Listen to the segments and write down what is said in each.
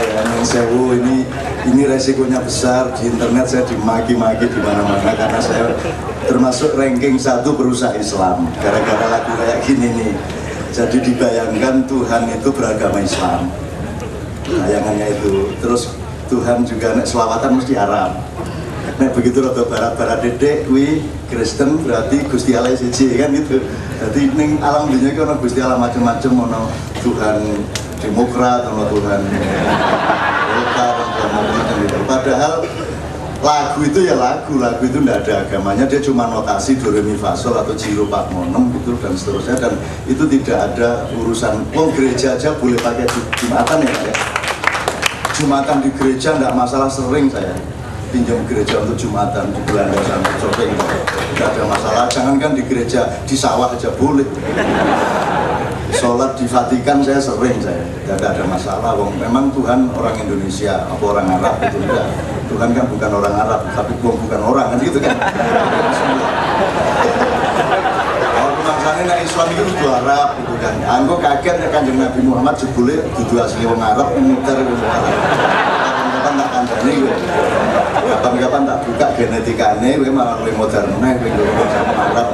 ya, yang sewu ini resikonya besar. Di internet saya dimaki-maki di mana-mana karena saya termasuk ranking 1 perusahaan Islam gara-gara lagu kayak gini nih. Jadi dibayangkan Tuhan itu beragama Islam, bayangannya itu. Terus Tuhan juga nek selawatan mesti Arab. Nek begitu rada barat-barat dedek kuwi Kristen berarti Gusti Allah siji kan gitu. Jadi ning alam dunia ki ono Gusti Allah macam-macam, ono Tuhan Demokrat, ono Tuhan Golkar, ono macam gitu. Padahal lagu itu ya lagu itu enggak ada agamanya, dia cuma notasi do re mi fa sol atau ciro pak monem gitu dan seterusnya, dan itu tidak ada urusan. Wong gereja aja boleh pakai Jumatan ya Pak ya. Jumatan di gereja enggak masalah, sering saya pinjam gereja untuk Jumatan di Belanda sampai Copeng, tidak ada masalah. Jangankan di gereja, di sawah aja boleh. Sholat di Vatikan saya sering, tidak ada masalah. Memang Tuhan orang Indonesia apa orang Arab itu enggak. Tuhan kan bukan orang Arab, tapi bukan orang kan gitu kan. Kalau bangsane nek Islam itu kudu Arab gitu kan. Anggo kaget nek Kanjeng Nabi Muhammad jebule dudu asli wong Arab, muter wong Arab. Kapan tak kandhane kowe. Kapan-kapan tak buka genetikane kowe malah luwih modern nek kowe wong Arab.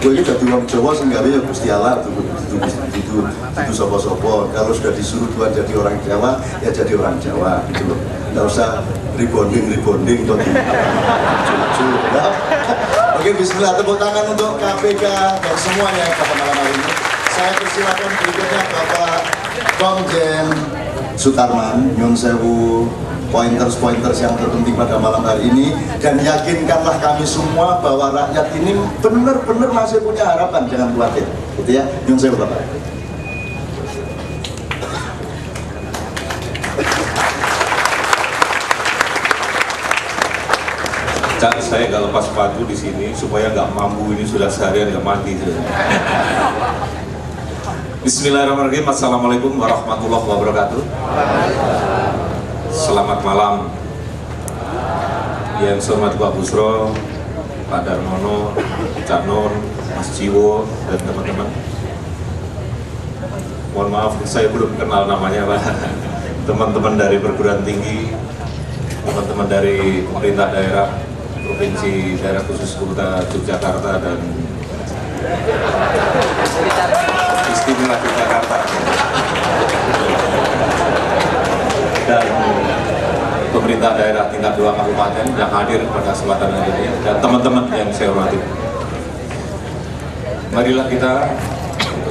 Kowe iki dadi wong Jawa sing gawe ya Gusti Allah itu sapa-sapa. Kalau sudah disuruh Tuhan jadi orang Jawa, ya jadi orang Jawa gitu loh. Nggak usah rebonding atau lucu. Oke, bismillah, tepuk tangan untuk KPK dan semuanya pada malam hari ini. Saya persilakan berikutnya Bapak Komjen Sutarman, nyun sewu, pointers yang terpenting pada malam hari ini, dan yakinkanlah kami semua bahwa rakyat ini benar-benar masih punya harapan, jangan khawatir, gitu ya. Nyun sewu Bapak. Cak, saya nggak lepas sepatu di sini supaya nggak mampu, ini sudah seharian nggak mati. Bismillahirrahmanirrahim. Assalamualaikum warahmatullahi wabarakatuh. Selamat malam. Yang saya hormati Pak Busro, Pak Darmono, Cak Nur, Mas Jiwo, dan teman-teman. Mohon maaf, saya belum kenal namanya Pak. Teman-teman dari perguruan tinggi, teman-teman dari pemerintah daerah, Provinsi Daerah Khusus Kota Yogyakarta dan Istimewa Yogyakarta, dan pemerintah daerah tingkat 2 kabupaten yang hadir pada kesempatan ini, dan teman-teman yang saya hormati. Marilah kita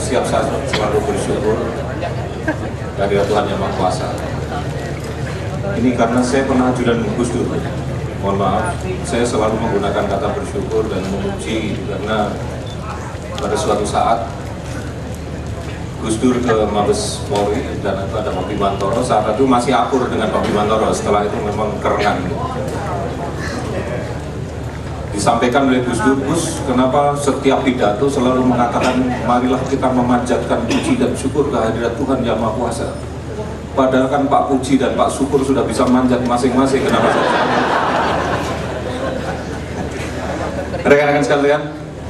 siap selalu bersyukur kehadirat Tuhan Yang Maha Kuasa. Ini karena saya pernah ajudan Gus Dur. Mohon maaf, saya selalu menggunakan kata bersyukur dan memuji karena pada suatu saat Gus Dur ke Mabes Polri dan ada Pak Bimantoro. Saat itu masih akur dengan Pak Bimantoro, setelah itu memang kerengan. Disampaikan oleh Gus Dur, Gus, kenapa setiap pidato selalu mengatakan marilah kita memanjatkan puji dan syukur kehadirat Tuhan Yang Maha Kuasa. Padahal kan Pak Puji dan Pak Syukur sudah bisa manjat masing-masing, kenapa saya? Rekan-rekan sekalian,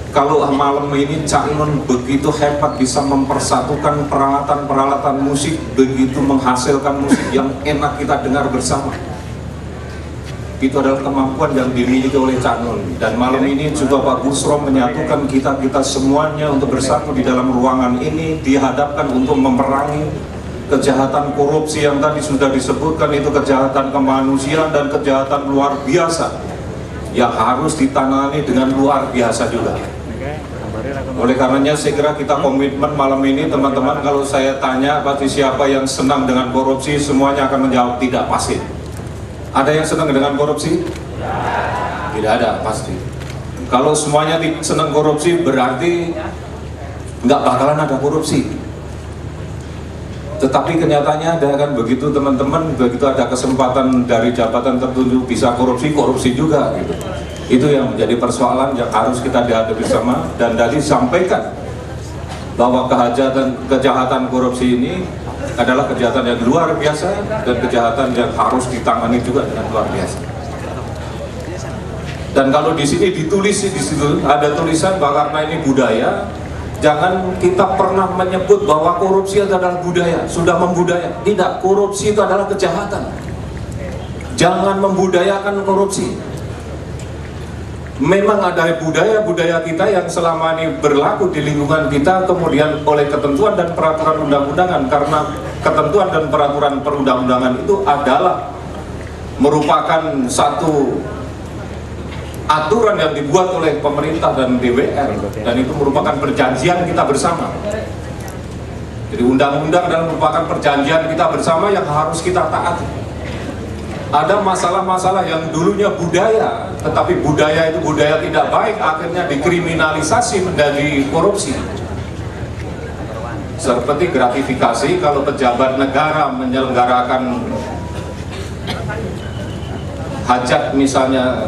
kalau malam ini Cak Nun begitu hebat bisa mempersatukan peralatan-peralatan musik, begitu menghasilkan musik yang enak kita dengar bersama. Itu adalah kemampuan yang dimiliki oleh Cak Nun. Dan malam ini juga Pak Busro menyatukan kita semuanya untuk bersatu di dalam ruangan ini, dihadapkan untuk memerangi kejahatan korupsi yang tadi sudah disebutkan, itu kejahatan kemanusiaan dan kejahatan luar biasa yang harus ditangani dengan luar biasa juga. Oleh karenanya saya kira kita komitmen malam ini teman-teman, kalau saya tanya pasti siapa yang senang dengan korupsi, semuanya akan menjawab tidak, pasti. Ada yang senang dengan korupsi? Tidak ada, pasti. Kalau semuanya senang korupsi berarti nggak bakalan ada korupsi. Tetapi kenyataannya ada kan begitu teman-teman, begitu ada kesempatan dari jabatan tertentu bisa korupsi juga gitu. Itu yang menjadi persoalan yang harus kita hadapi bersama. Dan tadi sampaikan bahwa kejahatan korupsi ini adalah kejahatan yang luar biasa dan kejahatan yang harus ditangani juga dengan luar biasa. Dan kalau di sini ditulis, di situ ada tulisan bahwa karena ini budaya, Jangan kita pernah menyebut bahwa korupsi adalah budaya, sudah membudaya. Tidak, korupsi itu adalah kejahatan. Jangan membudayakan korupsi. Memang ada budaya-budaya kita yang selama ini berlaku di lingkungan kita, kemudian oleh ketentuan dan peraturan undang-undangan, karena ketentuan dan peraturan perundang-undangan itu adalah merupakan satu aturan yang dibuat oleh pemerintah dan DPR, dan itu merupakan perjanjian kita bersama. Jadi undang-undang adalah merupakan perjanjian kita bersama yang harus kita taati. Ada masalah-masalah yang dulunya budaya, tetapi budaya itu budaya tidak baik, akhirnya dikriminalisasi menjadi korupsi. Seperti gratifikasi kalau pejabat negara menyelenggarakan hajat, misalnya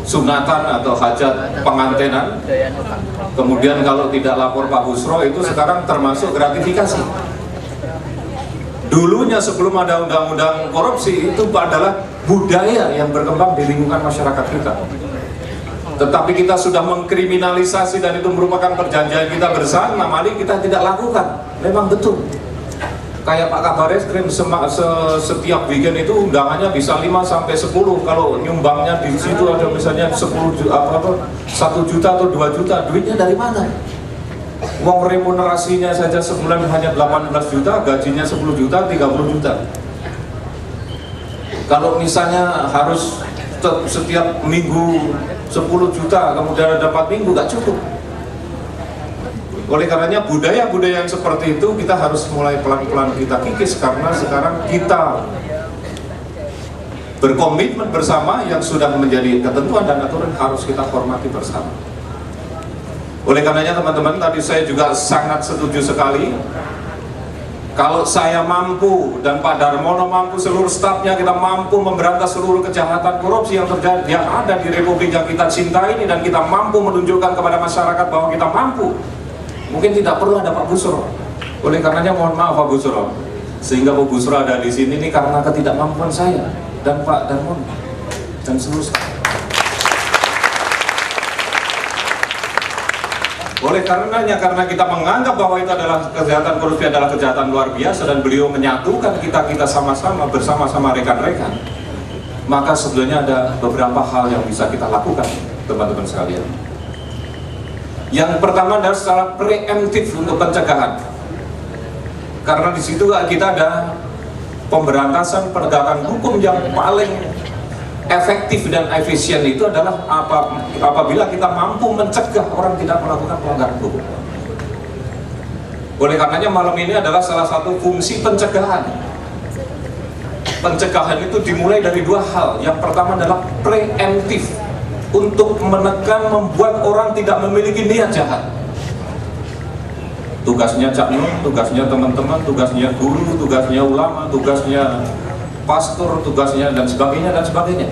sunatan atau hajat pengantenan, kemudian kalau tidak lapor Pak Busro, itu sekarang termasuk gratifikasi. Dulunya sebelum ada undang-undang korupsi itu adalah budaya yang berkembang di lingkungan masyarakat kita. Tetapi kita sudah mengkriminalisasi dan itu merupakan perjanjian kita bersama, mari kita tidak lakukan. Memang betul. Kayak Pak Kabar Eskrim setiap weekend itu undangannya bisa 5-10. Kalau nyumbangnya di situ ada misalnya 1 juta atau 2 juta, duitnya dari mana? Uang remunerasinya saja sebulan hanya 18 juta, gajinya 10 juta, 30 juta. Kalau misalnya harus setiap minggu 10 juta, kemudian ada 4 minggu, gak cukup. Oleh karenanya budaya-budaya yang seperti itu kita harus mulai pelan-pelan kita kikis, karena sekarang kita berkomitmen bersama yang sudah menjadi ketentuan dan aturan harus kita hormati bersama. Oleh karenanya teman-teman, tadi saya juga sangat setuju sekali. Kalau saya mampu dan Pak Darmono mampu, seluruh stafnya kita mampu memberantas seluruh kejahatan korupsi yang terjadi, yang ada di Republik yang kita cintai ini, dan kita mampu menunjukkan kepada masyarakat bahwa kita mampu, mungkin tidak perlu ada Pak Busro. Oleh karenanya mohon maaf Pak Busro, sehingga Pak Busro ada di sini ini karena ketidakmampuan saya dan Pak Darmono dan seluruh staf. Oleh karenanya, karena kita menganggap bahwa itu adalah kejahatan korupsi adalah kejahatan luar biasa, dan beliau menyatukan kita sama-sama bersama-sama rekan-rekan, maka sebenarnya ada beberapa hal yang bisa kita lakukan, teman-teman sekalian. Yang pertama adalah secara preemptif untuk pencegahan, karena di situ kita ada pemberantasan penegakan hukum yang paling efektif dan efisien itu adalah apabila kita mampu mencegah orang tidak melakukan pelanggaran hukum. Oleh karenanya malam ini adalah salah satu fungsi pencegahan. Pencegahan itu dimulai dari 2 hal. Yang pertama adalah preemptif, untuk menekan, membuat orang tidak memiliki niat jahat. Tugasnya Cak Nun, tugasnya teman-teman, tugasnya guru, tugasnya ulama, tugasnya pastor, tugasnya dan sebagainya dan sebagainya,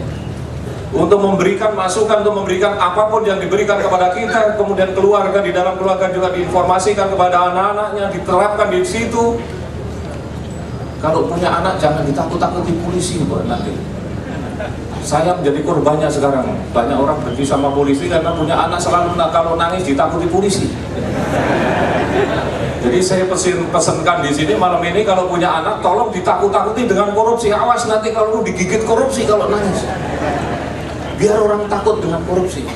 untuk memberikan masukan, untuk memberikan apapun yang diberikan kepada kita, kemudian keluarga, di dalam keluarga juga diinformasikan kepada anak-anaknya, diterapkan di situ. Kalau punya anak jangan ditakut-takuti polisi, buat nanti. Saya menjadi korbannya sekarang, banyak orang benci sama polisi karena punya anak selalu kalau nangis ditakuti polisi. Jadi saya pesenkan di sini malam ini, kalau punya anak tolong ditakut-takuti dengan korupsi. Awas nanti kalau lu digigit korupsi kalau nangis. Biar orang takut dengan korupsi.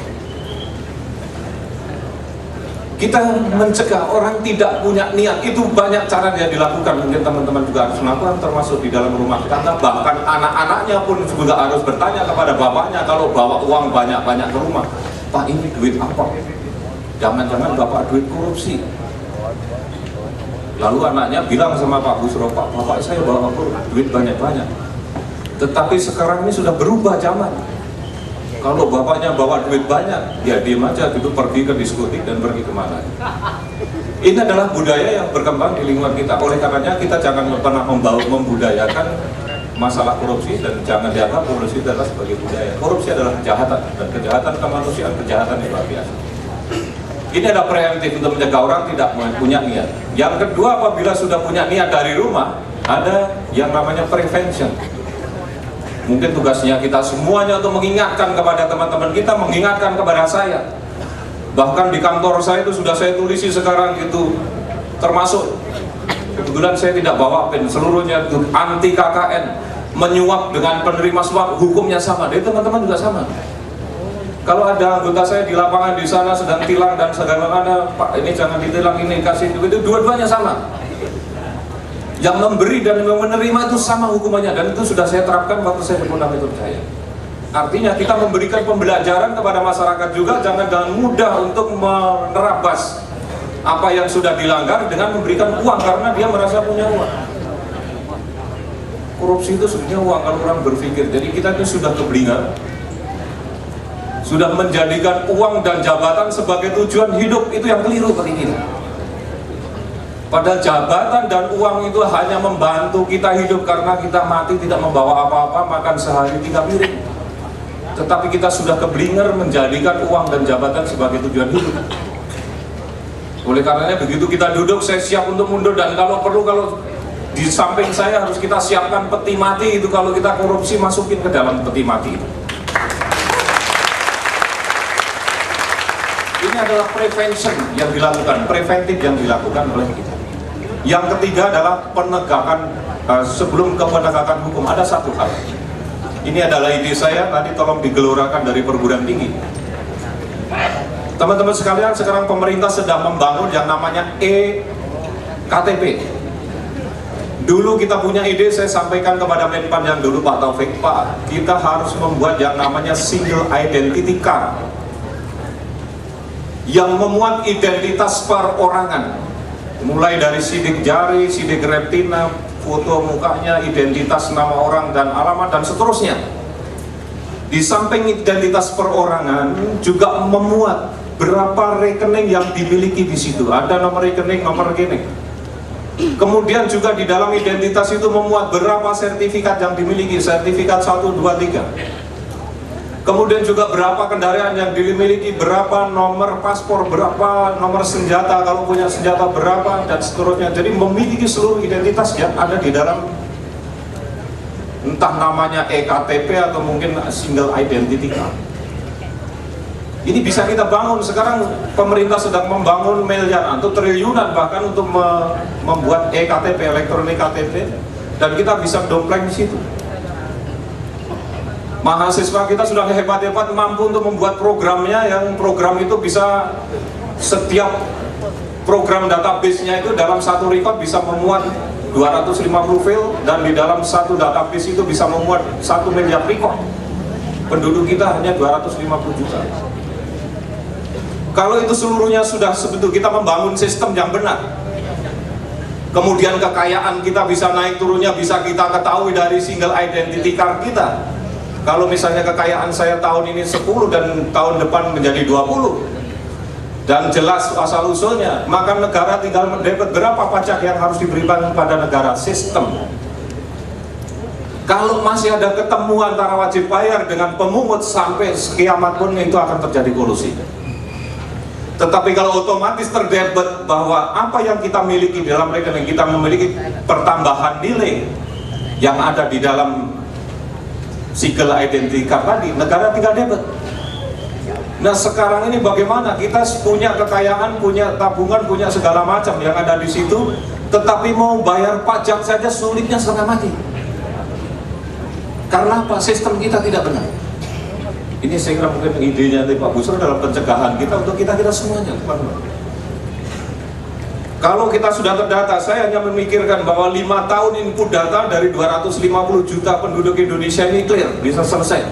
Kita mencegah orang tidak punya niat, itu banyak cara yang dilakukan. Mungkin teman-teman juga harus melakukan, termasuk di dalam rumah tangga. Bahkan anak-anaknya pun juga harus bertanya kepada bapaknya kalau bawa uang banyak-banyak ke rumah. Pak, ini duit apa? Jangan-jangan bapak duit korupsi. Lalu anaknya bilang sama Pak Busro, Pak, bapak saya bawa duit banyak-banyak. Tetapi sekarang ini sudah berubah zaman. Kalau bapaknya bawa duit banyak, ya diem aja gitu, pergi ke diskotik dan pergi kemana. Ini adalah budaya yang berkembang di lingkungan kita. Oleh karenanya kita jangan pernah membudayakan masalah korupsi, dan jangan dianggap korupsi adalah sebagai budaya. Korupsi adalah kejahatan, dan kejahatan kemanusiaan, kejahatan yang luar biasa. Ini adalah preemptif untuk mencegah orang tidak punya niat. Yang kedua, apabila sudah punya niat dari rumah, ada yang namanya prevention. Mungkin tugasnya kita semuanya untuk mengingatkan kepada teman-teman kita, mengingatkan kepada saya, Bahkan di kantor saya itu sudah saya tulisi sekarang gitu, termasuk kebetulan saya tidak bawa pen, seluruhnya itu anti KKN, menyuap dengan penerima suap hukumnya sama. Jadi teman-teman juga sama. Kalau ada anggota saya di lapangan di sana sedang tilang dan segala mana, Pak ini jangan ditilang, ini kasih itu dua-duanya sama. Yang memberi dan yang menerima itu sama hukumannya, dan itu sudah saya terapkan waktu saya di Polda Metro Jaya. Artinya kita memberikan pembelajaran kepada masyarakat juga, jangan mudah untuk menerabas apa yang sudah dilanggar dengan memberikan uang karena dia merasa punya uang. Korupsi itu sebenarnya uang kalau orang berpikir. Jadi kita itu sudah keblinger, sudah menjadikan uang dan jabatan sebagai tujuan hidup. Itu yang keliru kali ini. Padahal jabatan dan uang itu hanya membantu kita hidup, karena kita mati tidak membawa apa-apa, makan sehari 3 piring. Tetapi kita sudah keblinger menjadikan uang dan jabatan sebagai tujuan hidup. Oleh karenanya begitu kita duduk, saya siap untuk mundur, dan kalau perlu, kalau di samping saya harus kita siapkan peti mati itu, kalau kita korupsi masukin ke dalam peti mati itu. Ini adalah prevention yang dilakukan, preventif yang dilakukan oleh kita. Yang ketiga adalah penegakan, sebelum ke penegakan hukum ada satu hal. Ini adalah ide saya, tadi tolong digelorakan dari perguruan tinggi. Teman-teman sekalian, sekarang pemerintah sedang membangun yang namanya e-KTP. Dulu kita punya ide, saya sampaikan kepada Menpan yang dulu, Pak Taufik, Pak, kita harus membuat yang namanya single identity card yang memuat identitas perorangan, mulai dari sidik jari, sidik retina, foto mukanya, identitas nama orang dan alamat, dan seterusnya. Di samping identitas perorangan juga memuat berapa rekening yang dimiliki di situ. Ada nomor rekening, nomor rekening. Kemudian juga di dalam identitas itu memuat berapa sertifikat yang dimiliki, sertifikat 1, 2, 3. Kemudian juga berapa kendaraan yang dimiliki, berapa nomor paspor, berapa nomor senjata, kalau punya senjata berapa, dan seterusnya. Jadi memiliki seluruh identitas yang ada di dalam, entah namanya e-KTP atau mungkin single identity card. Ini bisa kita bangun. Sekarang pemerintah sedang membangun miliaran atau triliunan bahkan untuk membuat e-KTP, elektronik KTP, dan kita bisa dompleng di situ. Mahasiswa kita sudah hebat-hebat mampu untuk membuat programnya, yang program itu bisa setiap program database-nya itu dalam satu record bisa memuat 250 file, dan di dalam satu database itu bisa memuat 1 miliar record. Penduduk kita hanya 250 juta. Kalau itu seluruhnya sudah sebetul, kita membangun sistem yang benar. Kemudian kekayaan kita bisa naik turunnya bisa kita ketahui dari single identity card kita. Kalau misalnya kekayaan saya tahun ini 10 dan tahun depan menjadi 20 dan jelas asal usulnya, maka negara tinggal mendapat berapa pajak yang harus diberikan kepada negara. Sistem. Kalau masih ada ketemu antara wajib bayar dengan pemungut, sampai kiamat pun itu akan terjadi kolusi. Tetapi kalau otomatis terdebet bahwa apa yang kita miliki dalam rekening, kita memiliki pertambahan nilai yang ada di dalam single identity card tadi, negara tinggal debit. Nah sekarang ini bagaimana? Kita punya kekayaan, punya tabungan, punya segala macam yang ada di situ, tetapi mau bayar pajak saja sulitnya setengah mati. Karena apa? Sistem kita tidak benar. Ini saya kira mungkin idenya dari Pak Busro dalam pencegahan kita untuk kita semuanya, teman-teman. Kalau kita sudah terdata, saya hanya memikirkan bahwa 5 tahun input data dari 250 juta penduduk Indonesia ini clear, bisa selesai.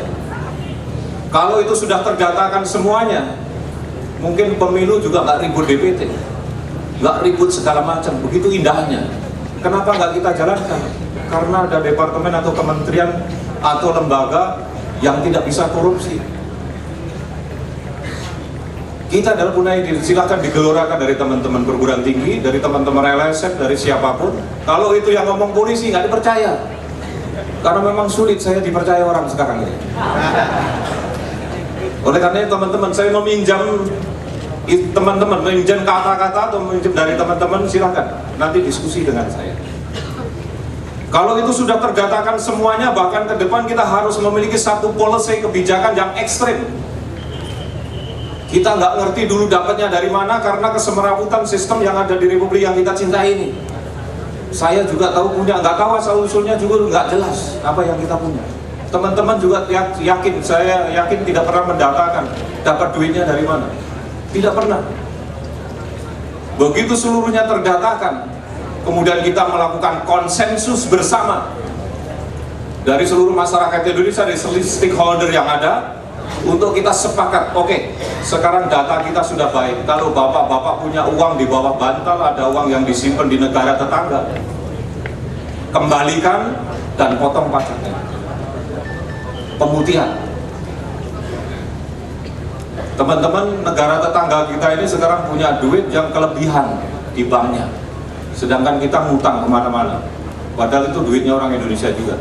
Kalau itu sudah terdatakan semuanya, mungkin pemilu juga nggak ribut DPT, nggak ribut segala macam, begitu indahnya. Kenapa nggak kita jalankan? Karena ada departemen atau kementerian atau lembaga yang tidak bisa korupsi. Kita adalah punya ide, silahkan digelorakan dari teman-teman perguruan tinggi, dari teman-teman LSM, dari siapapun. Kalau itu yang ngomong polisi nggak dipercaya, karena memang sulit saya dipercaya orang sekarang ini. Oleh karena teman-teman, saya meminjam teman-teman, meminjam kata-kata atau meminjam dari teman-teman, silahkan nanti diskusi dengan saya. Kalau itu sudah terdatakan semuanya, bahkan ke depan kita harus memiliki satu policy kebijakan yang ekstrim. Kita nggak ngerti dulu dapatnya dari mana karena kesemerabutan sistem yang ada di Republik yang kita cintai ini. Saya juga tahu punya, nggak tahu asal usulnya juga nggak jelas apa yang kita punya. Teman-teman juga yakin, saya yakin tidak pernah mendatakan dapat duitnya dari mana. Tidak pernah. Begitu seluruhnya terdatakan, kemudian kita melakukan konsensus bersama dari seluruh masyarakat Indonesia, dari seluruh stakeholder yang ada, untuk kita sepakat, oke, sekarang data kita sudah baik. Kalau bapak-bapak punya uang di bawah bantal, ada uang yang disimpan di negara tetangga, kembalikan dan potong pajaknya. Pemutihan. Teman-teman, negara tetangga kita ini sekarang punya duit yang kelebihan di banknya, sedangkan kita ngutang kemana-mana, padahal itu duitnya orang Indonesia juga.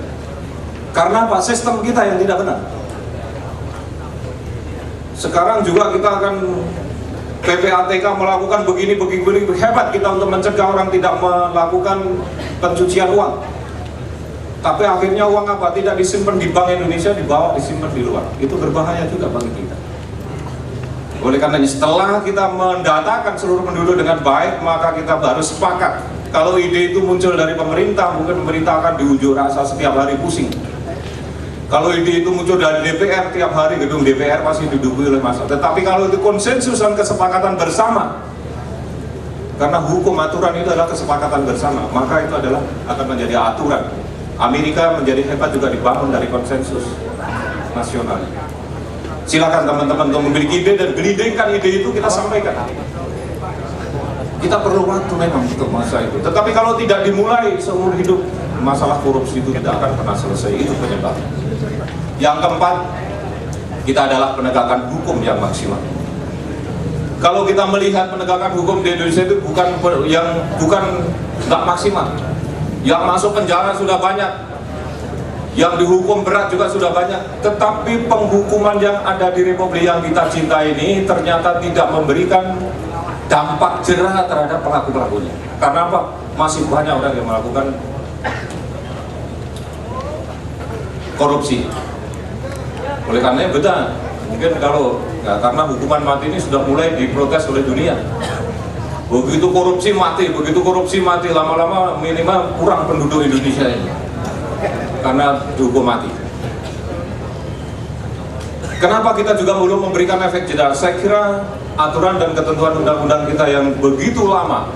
Karena apa? Sistem kita yang tidak benar. Sekarang juga kita akan PPATK melakukan begini hebat kita untuk mencegah orang tidak melakukan pencucian uang. Tapi akhirnya uang apa? Tidak disimpan di Bank Indonesia, dibawa disimpan di luar. Itu berbahaya juga bagi kita. Oleh karena setelah kita mendatakan seluruh penduduk dengan baik, maka kita harus sepakat. Kalau ide itu muncul dari pemerintah, mungkin pemerintah akan diunjuk rasa setiap hari pusing. Kalau ide itu muncul dari DPR, tiap hari gedung DPR masih diduduki oleh massa. Tetapi kalau itu konsensus dan kesepakatan bersama, karena hukum aturan itu adalah kesepakatan bersama, maka itu adalah akan menjadi aturan. Amerika menjadi hebat juga dibangun dari konsensus nasional. Silakan teman-teman untuk memiliki ide dan gelindingkan ide itu kita sampaikan. Kita perlu waktu memang untuk masa itu. Tetapi kalau tidak dimulai seumur hidup, masalah korupsi itu tidak akan pernah selesai. Itu penyebabnya. Yang keempat, kita adalah penegakan hukum yang maksimal. Kalau kita melihat penegakan hukum di Indonesia itu bukan nggak maksimal. Yang masuk penjara sudah banyak, yang dihukum berat juga sudah banyak, tetapi penghukuman yang ada di Republik yang kita cintai ini ternyata tidak memberikan dampak jerah terhadap pelaku-pelakunya. Karena apa? Masih banyak orang yang melakukan korupsi. Oleh karena betul, mungkin kalau karena hukuman mati ini sudah mulai diprotes oleh dunia. Begitu korupsi mati, lama-lama minimal kurang penduduk Indonesia ini karena dihukum mati. Kenapa kita juga belum memberikan efek jerah? Saya kira aturan dan ketentuan undang-undang kita yang begitu lama.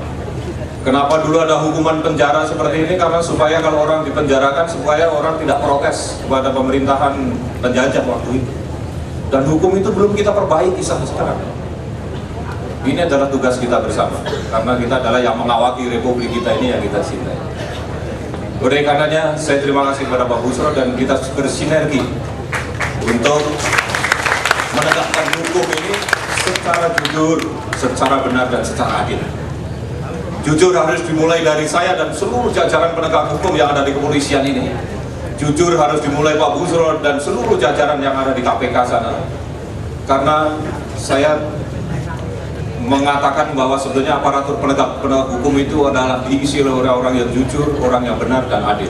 Kenapa dulu ada hukuman penjara seperti ini? Karena supaya kalau orang dipenjarakan, supaya orang tidak protes kepada pemerintahan penjajah waktu itu. Dan hukum itu belum kita perbaiki sampai sekarang. Ini adalah tugas kita bersama, karena kita adalah yang mengawaki Republik kita ini yang kita cintai. Oleh karenanya, saya terima kasih kepada Pak Busro dan kita bersinergi untuk menegakkan hukum ini secara jujur, secara benar dan secara adil. Jujur harus dimulai dari saya dan seluruh jajaran penegak hukum yang ada di kepolisian ini. Jujur harus dimulai Pak Busro dan seluruh jajaran yang ada di KPK sana. Karena saya mengatakan bahwa sebenarnya aparatur penegak hukum itu adalah diisi oleh orang-orang yang jujur, orang yang benar dan adil.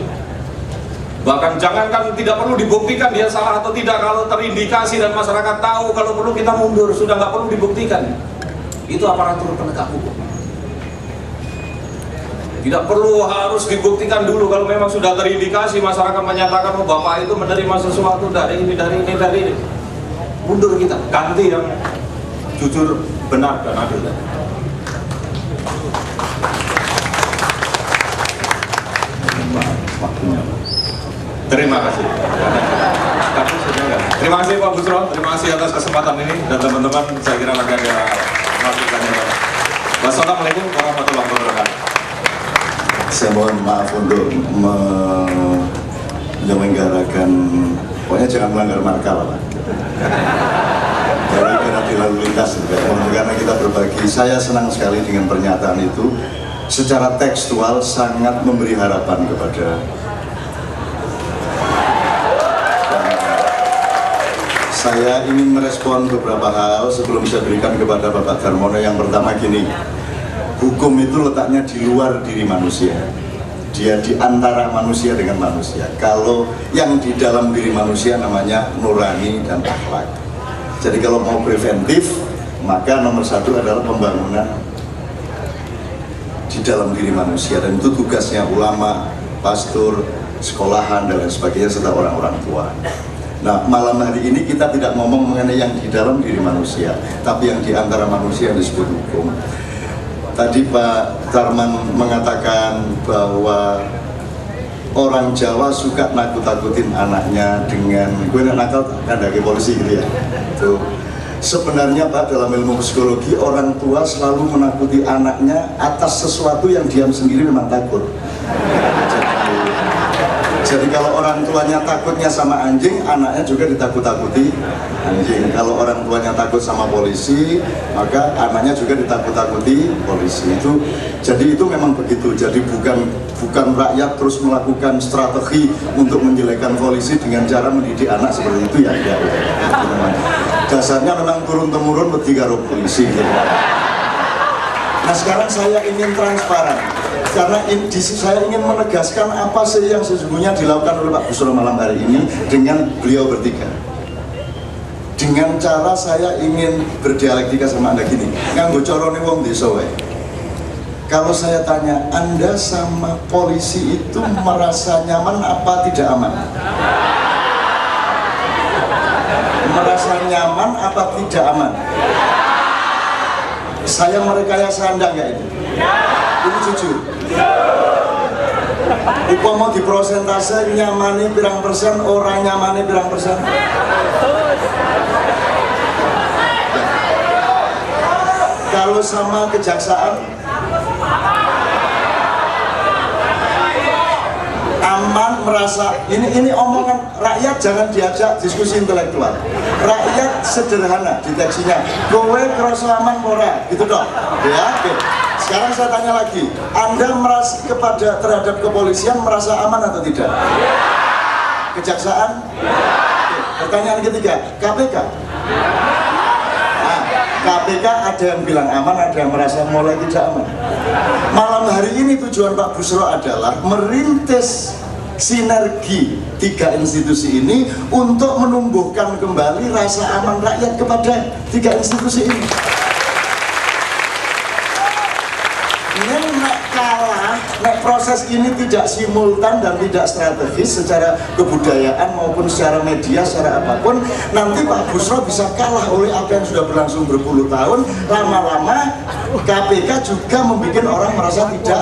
Bahkan jangankan tidak perlu dibuktikan dia salah atau tidak, kalau terindikasi dan masyarakat tahu, kalau perlu kita mundur, sudah nggak perlu dibuktikan. Itu aparatur penegak hukum. Tidak perlu harus dibuktikan dulu. Kalau memang sudah terindikasi, masyarakat menyatakan, oh bapak itu menerima sesuatu dari ini, mundur kita, ganti yang jujur, benar dan adil. Terima kasih. Terima kasih Pak Busro, terima kasih atas kesempatan ini, dan teman-teman saya kira lagi ada masukan. Wassalamualaikum warahmatullahi wabarakatuh. Saya mohon maaf untuk menyelenggarakan, pokoknya jangan melanggar marka lah Pak. Karena di lalu lintas, karena kita berbagi. Saya senang sekali dengan pernyataan itu, secara tekstual sangat memberi harapan kepada. Saya ingin merespon beberapa hal sebelum saya berikan kepada Bapak Darmono. Yang pertama gini, hukum itu letaknya di luar diri manusia. Dia di antara manusia dengan manusia. Kalau yang di dalam diri manusia namanya nurani dan akhlak. Jadi kalau mau preventif, maka nomor satu adalah pembangunan di dalam diri manusia, dan itu tugasnya ulama, pastor, sekolahan, dan lain sebagainya, serta orang-orang tua. Nah, malam hari ini kita tidak ngomong mengenai yang di dalam diri manusia, tapi yang di antara manusia yang disebut hukum. Tadi Pak Tarman mengatakan bahwa orang Jawa suka nakut-nakutin anaknya dengan gue nakal ada ke polisi gitu ya. Tuh. Sebenarnya Pak, dalam ilmu psikologi, orang tua selalu menakuti anaknya atas sesuatu yang diam sendiri memang takut. Jadi kalau orang tuanya takutnya sama anjing, anaknya juga ditakut-takuti anjing. Kalau orang tuanya takut sama polisi, maka anaknya juga ditakut-takuti polisi. Jadi itu memang begitu. Jadi bukan rakyat terus melakukan strategi untuk menjelekkan polisi dengan cara mendidik anak seperti itu ya. Dasarnya memang turun-temurun bertiga polisi. Gitu. Nah sekarang saya ingin transparan, karena saya ingin menegaskan apa sih yang sesungguhnya dilakukan oleh Pak Busro malam hari ini dengan beliau bertiga. Dengan cara saya ingin berdialektika sama Anda gini, nganggo corone wong desa wae. Kalau saya tanya, Anda sama polisi itu merasa nyaman apa tidak aman? Merasa nyaman apa tidak aman? Saya merekayasa Anda nggak ini? Ini jujur. Upama di prosentase nyamani pirang persen, orang nyamani pirang persen. Kalau sama kejaksaan, aman, merasa ini omongan rakyat, jangan diajak diskusi intelektual. Rakyat sederhana deteksinya, kowe kerasa aman ora gitu dong ya. Oke. Sekarang saya tanya lagi, Anda merasa terhadap kepolisian merasa aman atau tidak? Kejaksaan? Oke. Pertanyaan ketiga, KPK? Nah, KPK ada yang bilang aman, ada yang merasa mulai tidak aman. Malam hari ini tujuan Pak Busro adalah merintis sinergi tiga institusi ini untuk menumbuhkan kembali rasa aman rakyat kepada tiga institusi ini. Nek kalah, nek proses ini tidak simultan dan tidak strategis secara kebudayaan maupun secara media, secara apapun, nanti Pak Busro bisa kalah oleh apa yang sudah berlangsung berpuluh tahun. Lama-lama KPK juga membuat orang merasa tidak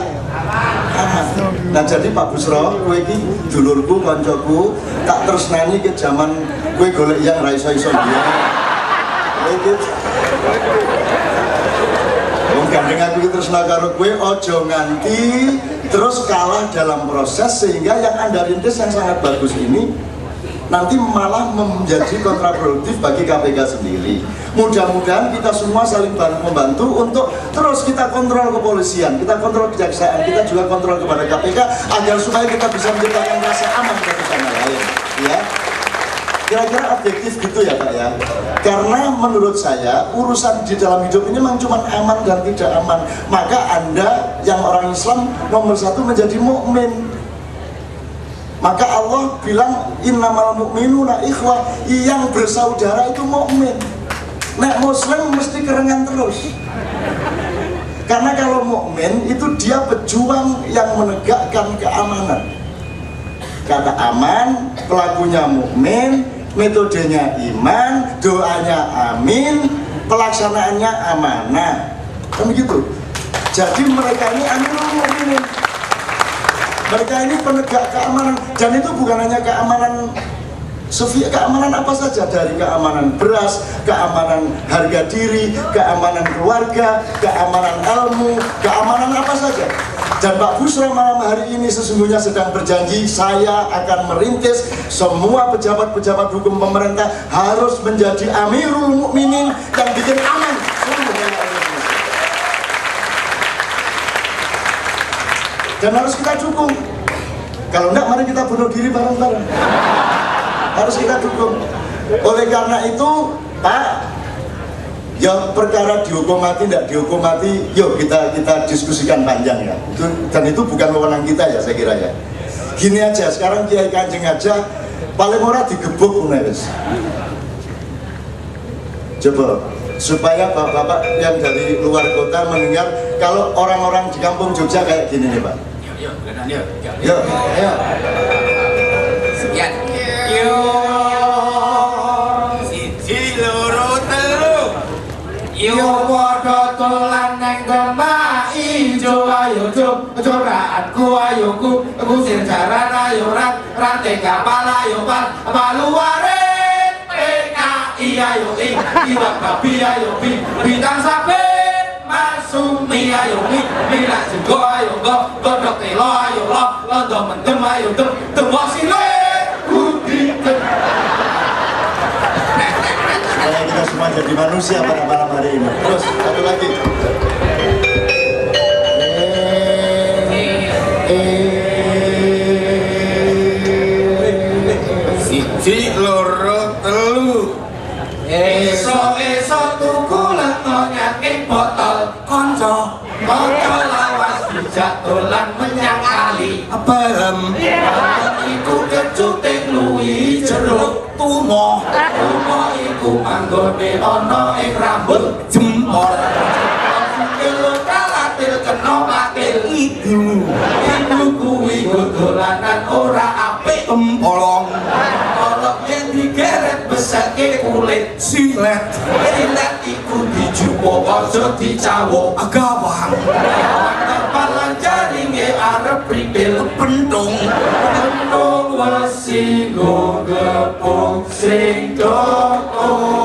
aman. Nah jadi Pak Busro, kowe iki dulurku, koncoku, tak tresnani ke zaman kowe golek yang ra iso-iso dia. Wong gandeng aku tresna karo kowe, ojo nganti terus kalah dalam proses sehingga yang Anda rintis yang sangat bagus ini nanti malah menjadi kontraproduktif bagi KPK sendiri. Mudah-mudahan kita semua saling membantu untuk terus kita kontrol kepolisian, kita kontrol kejaksaan, kita juga kontrol kepada KPK agar supaya kita bisa menciptakan rasa aman bagi sama lain. Ya, kira-kira objektif gitu ya Pak ya. Karena menurut saya urusan di dalam hidup ini memang cuma aman dan tidak aman. Maka Anda yang orang Islam nomor satu menjadi mukmin. Maka Allah bilang innamal mu'minuna ikhwah, yang bersaudara itu mukmin. Nek muslim mesti kerengan terus. Karena kalau mukmin itu dia pejuang yang menegakkan keamanan. Kata aman, pelakunya mukmin, metodenya iman, doanya amin, pelaksanaannya amanah. Kan begitu. Jadi mereka ini amirul mukminin. Mereka ini penegak keamanan, dan itu bukan hanya keamanan keamanan apa saja, dari keamanan beras, keamanan harga diri, keamanan keluarga, keamanan ilmu, keamanan apa saja. Dan Pak Busro malam hari ini sesungguhnya sedang berjanji, saya akan merintis semua pejabat-pejabat hukum pemerintah harus menjadi amirul mukminin yang bikin aman seluruh rakyat Indonesia. Dan harus kita dukung. Kalau enggak, mari kita bunuh diri bareng-bareng. Harus kita dukung. Oleh karena itu, Pak, ya perkara dihukum mati, tidak dihukum mati, yuk kita diskusikan panjang ya. Dan itu bukan wewenang kita ya, saya kira ya. Gini aja, sekarang Kiai Kanjeng aja paling ora digebuk guys. Coba supaya bapak-bapak yang dari luar kota mendengar kalau orang-orang di kampung Jogja kayak gini nih Pak. Yuk. Sekian. Yo. Siji loro telu. Yo padha dolan nang Kemah Ijo ayo jum coraanku ayo ku sing jaran ayo rantai kapal ayo paluare PKI ayo iwak babi ayo bintang sabit masumi ayo milah jenggo ayo godok telo ayo londo mendem ayo tembok sile budi Supaya kita semua jadi manusia pada malam hari ini. Terus satu lagi. Siji loro telu. Esok tuku lengo nyaking botol konco lawas dijak dolan menyang kali barem iku kecuting luwi jeruk tumo iku manggone ana ing rambut jempol sikil kalatil kena pakil iku kuwi dolanan ora apik empolong yang digeret besake kulit silet iku dijupuk aja dicawuk gawang terpalan jaringe arep pripil pentung wesi nggo gepuk sing kokoro.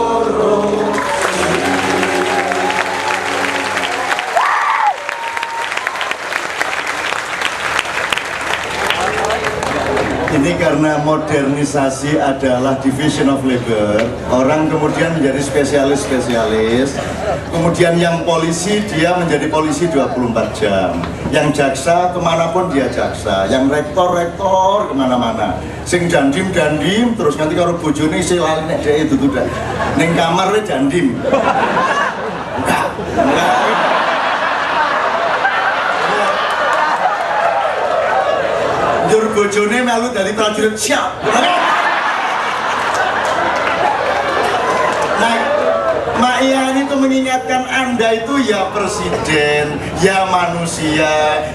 Ini karena modernisasi adalah division of labor, orang kemudian menjadi spesialis-spesialis, kemudian yang polisi dia menjadi polisi 24 jam, yang jaksa kemanapun dia jaksa, yang rektor kemana-mana, sing dandim, terus nanti kalau bojone isi lali nek dhek itu udah ning kamar we dandim. Enggak. Jur bojone melu dari prajurit siap. Nah, Mak Ian itu mengingatkan Anda itu ya presiden, ya manusia,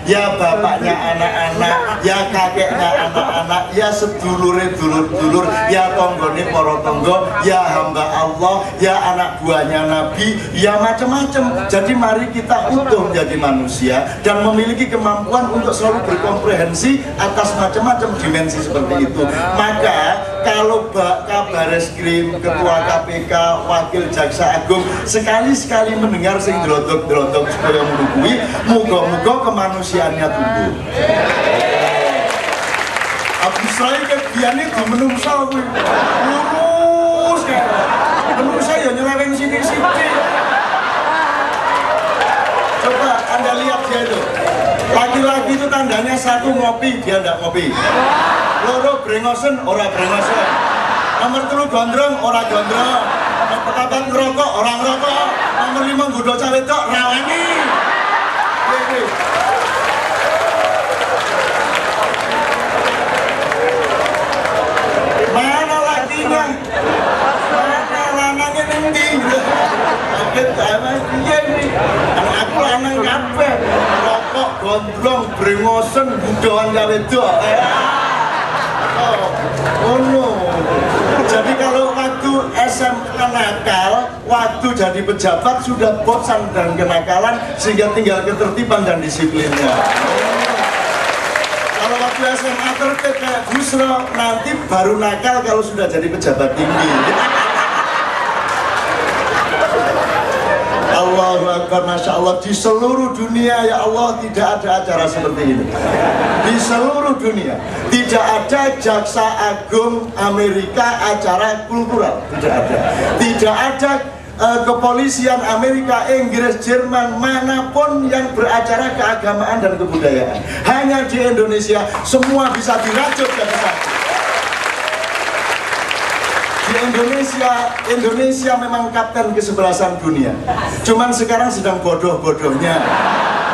ya bapaknya anak-anak, ya kakeknya anak-anak, ya sedulure dulur-dulur, ya tonggone para tonggo, ya hamba Allah, ya anak buahnya Nabi, ya macam-macam. Jadi mari kita utuh menjadi manusia dan memiliki kemampuan untuk selalu berkomprehensi atas macam-macam dimensi seperti itu. Maka kalau Kabar Eskrim, Ketua KPK, Wakil Jaksa Agung sekali-sekali mendengar sing drodok-drodok supaya menunggui, moga-moga kemanusiaannya tumbuh. Abis saya kegiatan itu menungsa lurus kayak menungsa ya nyeleweng sini-sini. Coba Anda lihat dia itu, laki-laki itu tandanya satu ngopi, dia tidak ngopi. Loro brengosen, ora brengosen. Nomor 3 gondrong, ora gondrong. Nomor 4 ngerokok, orang ngerokok. Nomor 5 nggodho cah wedok, rawani. Mana lakinya? Mana lanangnya nanti? Kaget sama dia nih. Aku lanang kabeh. Ngerokok, gondrong, brengosen, nggodhoan cah wedok. Oh no. Jadi kalau waktu SMA nakal, waktu jadi pejabat sudah bosan dan kenakalan sehingga tinggal ketertiban dan disiplinnya. Kalau waktu SMA tertib kayak Busro, nanti baru nakal kalau sudah jadi pejabat tinggi. Allahu Akbar, Masya Allah, di seluruh dunia ya Allah tidak ada acara seperti ini. Di seluruh dunia tidak ada Jaksa Agung Amerika acara kultural, tidak ada. Tidak ada kepolisian Amerika, Inggris, Jerman, manapun yang beracara keagamaan dan kebudayaan. Hanya di Indonesia semua bisa dirajut dan disatu. Di Indonesia memang kapten kesebelasan dunia. Cuman sekarang sedang bodoh-bodohnya,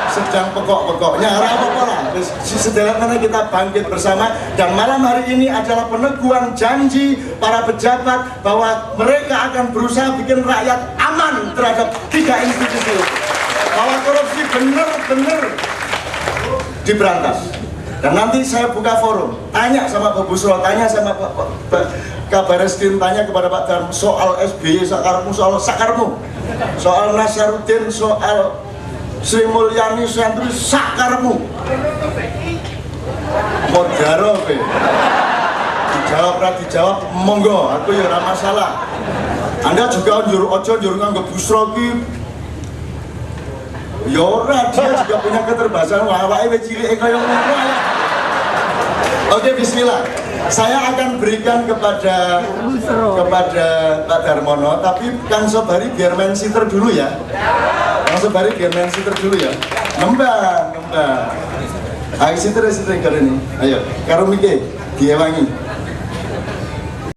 sedang pokok-pokoknya. Apa-apa lah. Sederhana kita bangkit bersama. Dan malam hari ini adalah peneguhan janji para pejabat bahwa mereka akan berusaha bikin rakyat aman terhadap 3 institusi bahwa korupsi benar-benar diberantas. Dan nanti saya buka forum, tanya sama Pak Busro, tanya sama Pak Kabar Eskrim, tanya kepada Pak Darmo soal SBY sakarmu, soal sakarmu, soal Nasaruddin, soal Sri Mulyani Santri sakarmu. Modaro be. Dijawab, monggo, aku ya ora masalah. Anda juga ojo njur nganggo Busro ki. Ya ora, dia juga punya keterbatasan, awake wis cilike kaya ngono. Oke, bismillah. Saya akan berikan kepada Pak Darmono, tapi Kang Sobari biar main siter dulu ya. Kang Sobari biar main siter dulu ya. Nembang. Ayo siter kali ini. Ayo, karo mike diewangi.